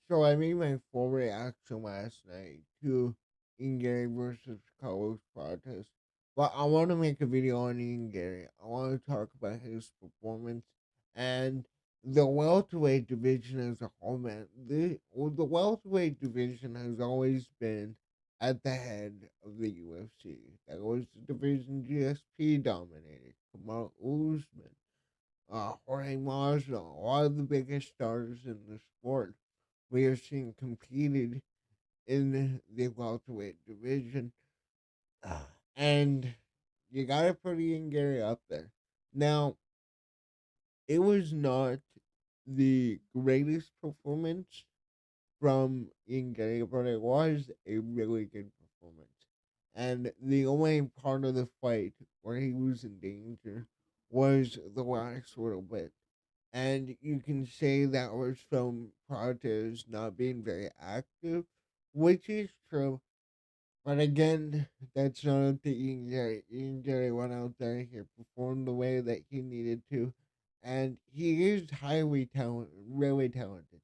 So I made my full reaction last night to Ian Garry versus Carlos Prates. But I want to make a video on Ian Garry. I want to talk about his performance and the welterweight division as a whole. Man, the welterweight division has always been at the head of the UFC. That was the division GSP dominated. Kamal Usman, Jorge Masvidal, a lot of the biggest stars in the sport we are seeing competed in the welterweight division. And you gotta put Ian Gary up there. Now, it was not the greatest performance from Ian Gary, but it was a really good performance. And the only part of the fight where he was in danger was the last little bit. And you can say that was from Prates not being very active, which is true. But again, that's not up to Ian Gary. Ian Gary went out there, he performed the way that he needed to, and he is highly talented, really talented.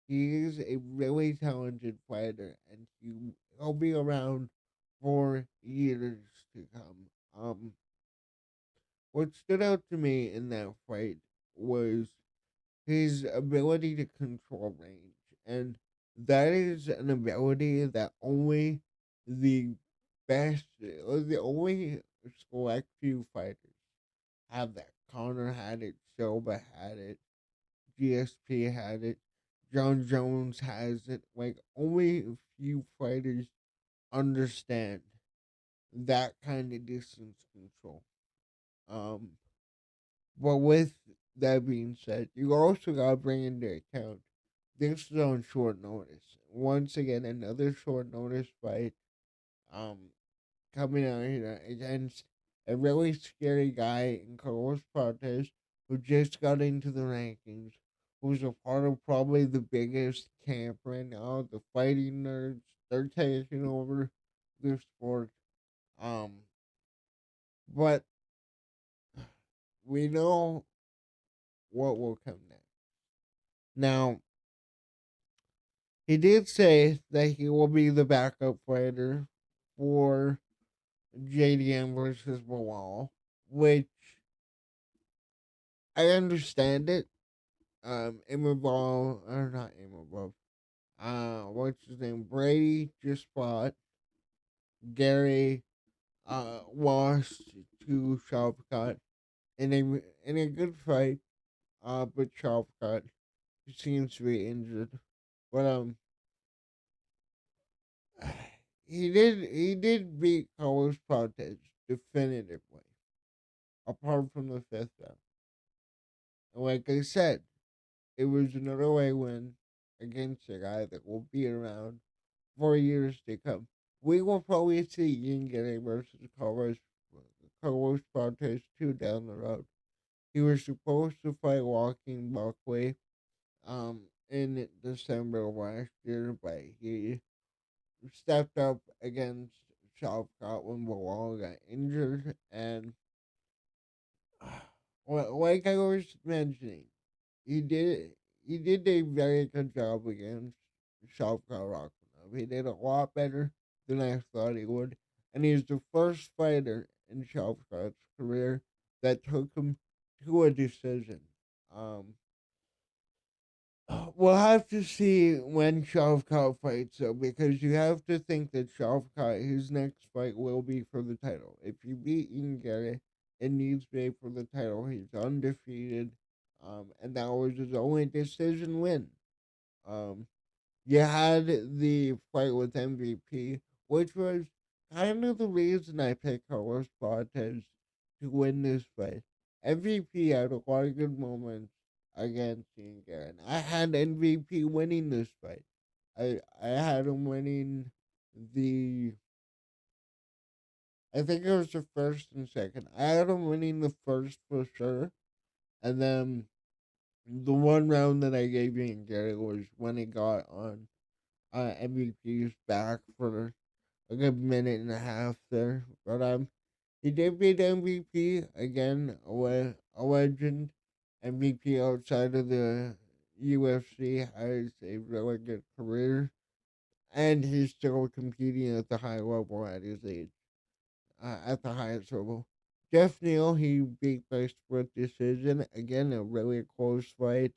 He is a really talented fighter, and he'll be around for years to come. What stood out to me in that fight was his ability to control range. And that is an ability that only the best, or the only select few fighters have that. Connor had it, Silva had it, GSP had it, John Jones has it. Like, only a few fighters understand that kind of distance control. Um, but with that being said, you also gotta bring into account this is on short notice. Once again, another short notice fight. Um, coming out here against a really scary guy in Carlos Prates, who just got into the rankings, who's a part of probably the biggest camp right now. The fighting nerds, they're taking over the sport. Um, but we know what will come next. Now, he did say that he will be the backup fighter for JDM versus Bilal, which I understand it. Immobil, or not Immobil, what's his name? Brady just fought. Gary, lost to Shavkat in a good fight. But Shavkat seems to be injured. But, he did beat Carlos Prates definitively, apart from the fifth round. And like I said, it was an early win against a guy that will be around for years to come. We will probably see Ian Gary versus Carlos Prates 2 down the road. He was supposed to fight Walking Buckley in December of last year, but he stepped up against Shavkat when Bilal got injured, and like I was mentioning, he did he did a very good job against Shavkat Rakhmonov. He did a lot better than I thought he would, and he's the first fighter in Shavkat's career that took him to a decision. Um, we'll have to see when Shavkat fights, though, because you have to think that Shavkat, his next fight will be for the title. If you beat Ian Gary, it needs to be for the title. He's undefeated, and that was his only decision win. Um, you had the fight with MVP, which was kind of the reason I picked Carlos Prates to win this fight. MVP had a lot of good moments against Ian Garrett. I had MVP winning this fight. I had him winning the I think it was the first and second. I had him winning the first for sure. And then the one round that I gave Ian Garrett was when he got on MVP's back for a good minute and a half there. But he did beat MVP again, a legend MVP outside of the UFC has a really good career, and he's still competing at the high level at his age, at the highest level. Jeff Neal, he beat by split decision. Again, a really close fight.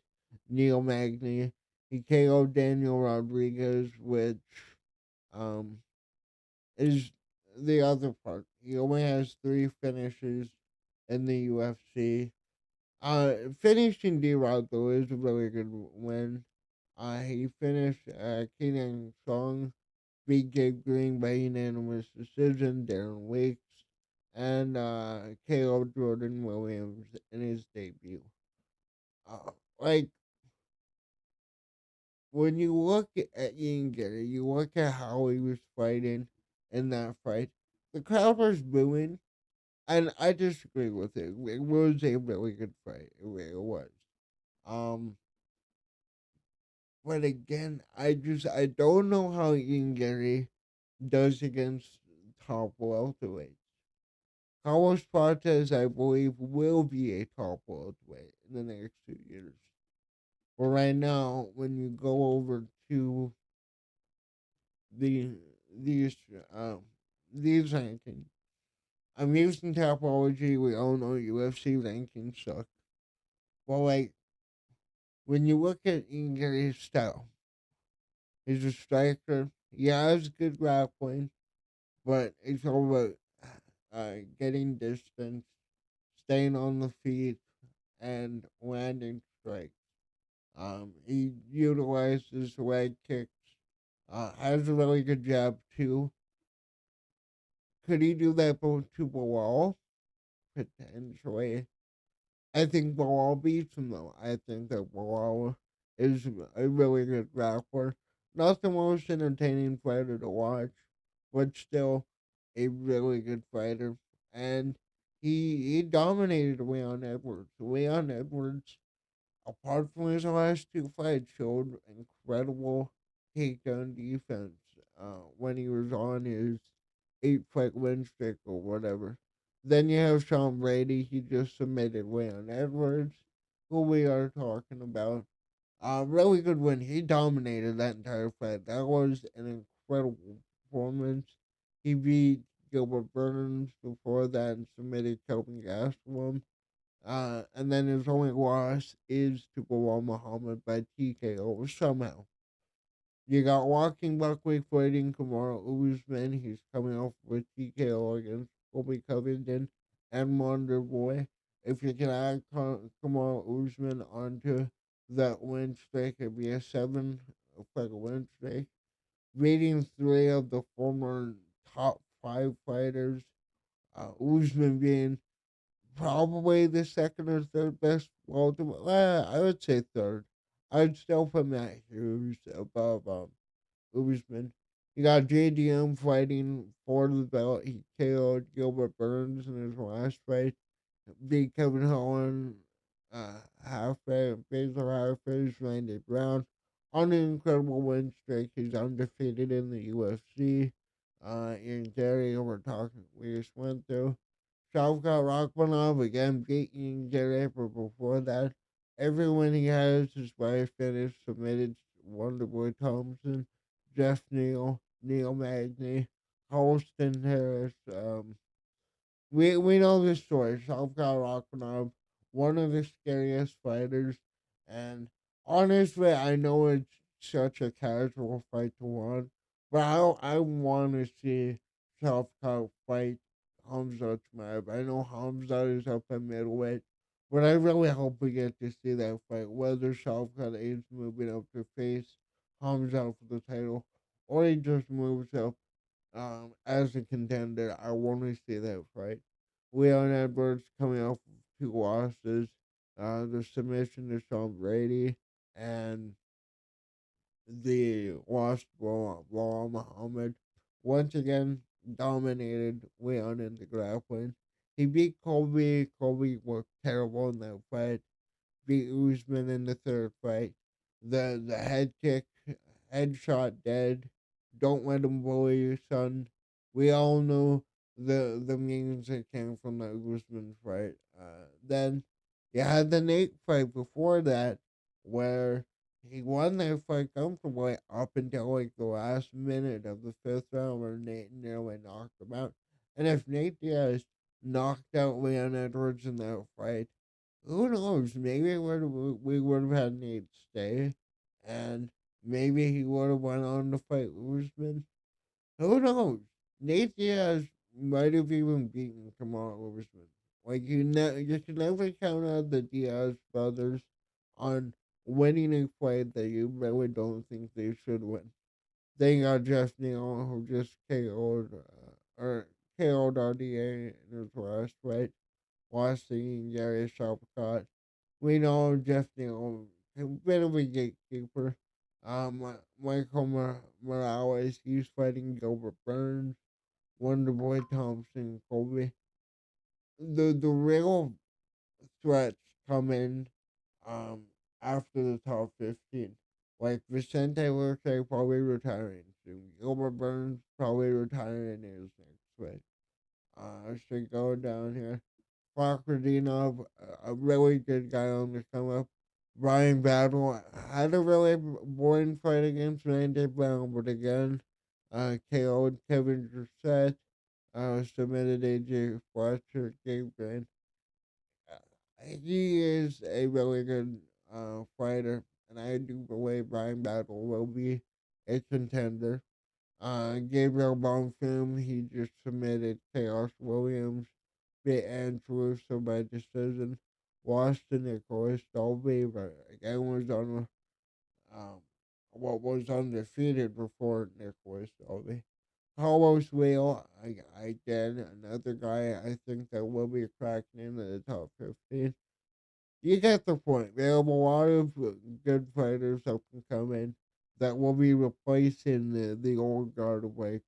Neil Magny, he KO'd Daniel Rodriguez, which um, is the other part. He only has three finishes in the UFC. Finishing D-Rod, though, is a really good win. He finished Kenan Song, beat Gabe Green by unanimous decision, Darren Weeks, and KO Jordan Williams in his debut. Like, when you look at Ian Garry, you look at how he was fighting in that fight, the crowd was booing, and I disagree with it. It was a really good fight. It really was. Um, but again, I don't know how Ian Garry does against top welterweights. Carlos Prates, I believe, will be a top welterweight in the next 2 years. But right now, when you go over to the these um these rankings, I'm using topology. We all know UFC rankings suck. Well, like when you look at Ian Gary's style, he's a striker. He has good grappling, but it's all about getting distance, staying on the feet, and landing strikes. He utilizes leg kicks. Has a really good jab too. Could he do that to Bilal? Potentially. I think Bilal beats him though. I think that Bilal is a really good grappler. Not the most entertaining fighter to watch, but still a really good fighter. And he dominated Leon Edwards. Leon Edwards, apart from his last two fights, showed incredible takedown defense when he was on his 8 fight win streak or whatever. Then you have Sean Brady. He just submitted Leon Edwards, who we are talking about. Really good win. He dominated that entire fight. That was an incredible performance. He beat Gilbert Burns before that and submitted Kelvin Gastelum. And then his only loss is to Bilal Muhammad by TKO somehow. You got Walking Buckwheat fighting Kamaru Usman. He's coming off with TKO against Colby Covington and Wonder Boy. If you can add Kamaru Usman onto that win streak, it'd be a 7 fight win streak. Beating three of the former top 5 fighters. Usman being probably the second or third best ultimate. I would say third. I'd still put Matt Hughes above Usman. You got JDM fighting for the belt. He KO'd Gilbert Burns in his last fight. Beat Kevin Holland, halfway, Basil halfway, Randy Brown. On an incredible win streak. He's undefeated in the UFC. Ian Garry, we just went through. Shavkat Rachmanov again beating Garry, but before that, everyone he has is by finish submitted Wonderboy Thompson, Jeff Neal, Neil Magny, Holston Harris. We know this story. Shavkat Rachmanov, one of the scariest fighters, and honestly, I know it's such a casual fight to watch, but I want to see Shavkat fight Hamza Chimaev. I know Hamza is up at middleweight, but I really hope we get to see that fight. Whether Shavkat is moving up to face Hamza for the title, or he just moves up as a contender. I want to see that fight. Leon Edwards coming off of 2 losses, the submission to Sean Brady, and the loss to Bilal Muhammad. Once again, dominated Leon in the grappling. He beat Colby. Colby looked terrible in that fight. Beat Usman in the third fight. The head kick, headshot dead. Don't let him bully you, son. We all know the memes that came from the Usman fight. Then you had the Nate fight before that, where he won that fight comfortably up until like the last minute of the fifth round where Nate nearly knocked him out. And if Nate Diaz knocked out Leon Edwards in that fight, who knows? Maybe we would have had Nate stay, and maybe he would have went on to fight Usman. Who knows? Nate Diaz might have even beaten Kamaru Usman. Like you can never count out the Diaz brothers on winning a fight that you really don't think they should win. They got Jeff Neal who just KO'd RDA in his last fight. Lost to Ian Garry Shavkat. We know Jeff Neal, a bit of a gatekeeper. Morales, he's fighting Gilbert Burns, Wonderboy Thompson, Colby. The real threats come in um after the top 15. Like Vicente Luque probably retiring soon. Gilbert Burns probably retiring in his next fight. I should go down here. Fakradinov, a really good guy on the come up. Brian Battle had a really boring fight against Randy Brown, but again, KO'd Kevin Durset, submitted AJ Fletcher, Gabe Grant. He is a really good fighter, and I do believe Brian Battle will be a contender. Gabriel Bonfim, he just submitted Chaos Williams, bit Andrew, so by decision. Lost to Nicholas Dolby, but again was on what was undefeated before Nicholas Dolby. Carlos Whale, again, another guy I think that will be cracking into the top 15. You get the point. There are a lot of good fighters that can come in that will be replacing the old guard of like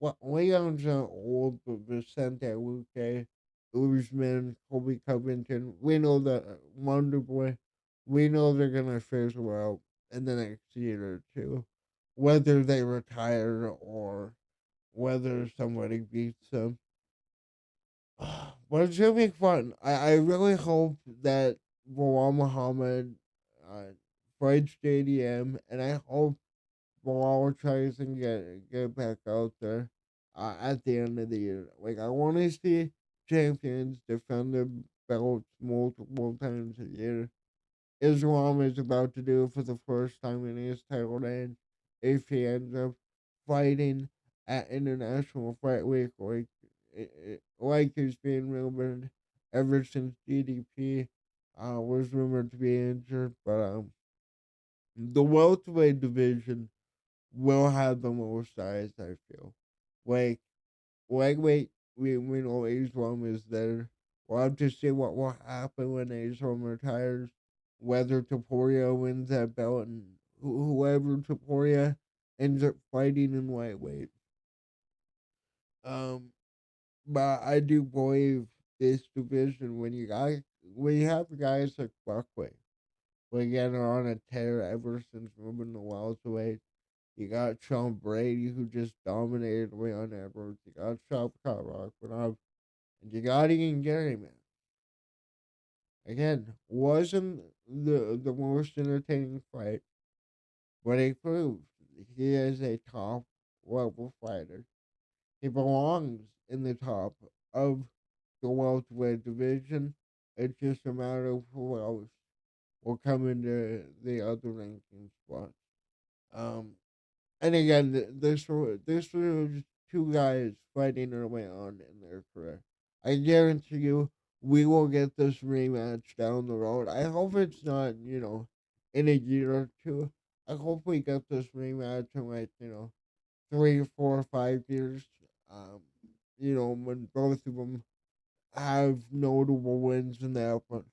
well, Leon's old, but Vicente Luque, Usman, Colby Covington. We know that Wonder Boy. We know they're gonna fizzle out in the next year or two, whether they retire or whether somebody beats them. But it's gonna be fun. I really hope that Bilal Muhammad uh, fights JDM, and I hope Bilal tries and get back out there at the end of the year. Like I want to see champions defend their belts multiple times a year. Islam is about to do it for the first time in his title reign. If he ends up fighting at International Fight Week, like he's being rumored ever since DDP was rumored to be injured, but the welterweight division will have the most size. I feel like lightweight. We know Islam is there. We'll have to see what will happen when Islam retires. Whether Taporia wins that belt and whoever Taporia ends up fighting in lightweight. Um, but I do believe this division when you have guys like Buckway, who again are on a tear ever since moving to welterweight. You got Sean Brady, who just dominated Leon Edwards. You got Shavkat Rakhmonov. And you got Ian Garry, man. Again, wasn't the most entertaining fight, but he proved he is a top level fighter. He belongs in the top of the welterweight division. It's just a matter of who else will come into the other ranking spots. Um, And again, this was two guys fighting early on in their career. I guarantee you, we will get this rematch down the road. I hope it's not, in a year or two. I hope we get this rematch in like, 3, 4, 5 years. Um, when both of them have notable wins in that. But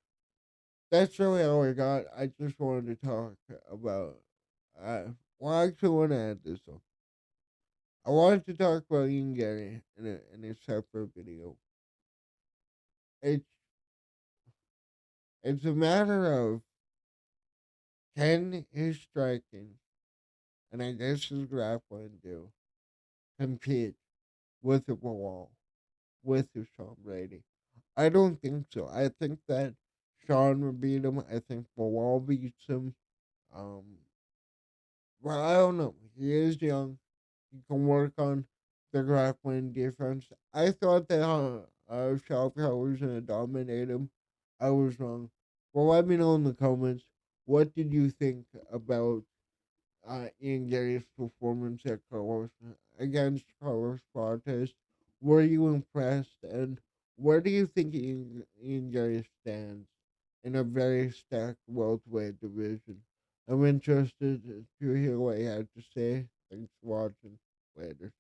that's really all I got. I just wanted to talk about. Uh, well, I actually want to add this one. I wanted to talk about Ian Garry in a separate video. It's it's a matter of can his striking and I guess his grappling do compete with the Bilal, with the Sean Brady. I don't think so. I think that Sean would beat him. I think Bilal beats him. Um, well, I don't know. He is young. He can work on the grappling defense. I thought that Shavkat was going to dominate him. I was wrong. Well, let me know in the comments. What did you think about Ian Garry's performance at against Carlos Prates? Were you impressed? And where do you think Ian Garry stands in a very stacked welterweight division? I'm interested to hear what you had to say. Thanks for watching. Later.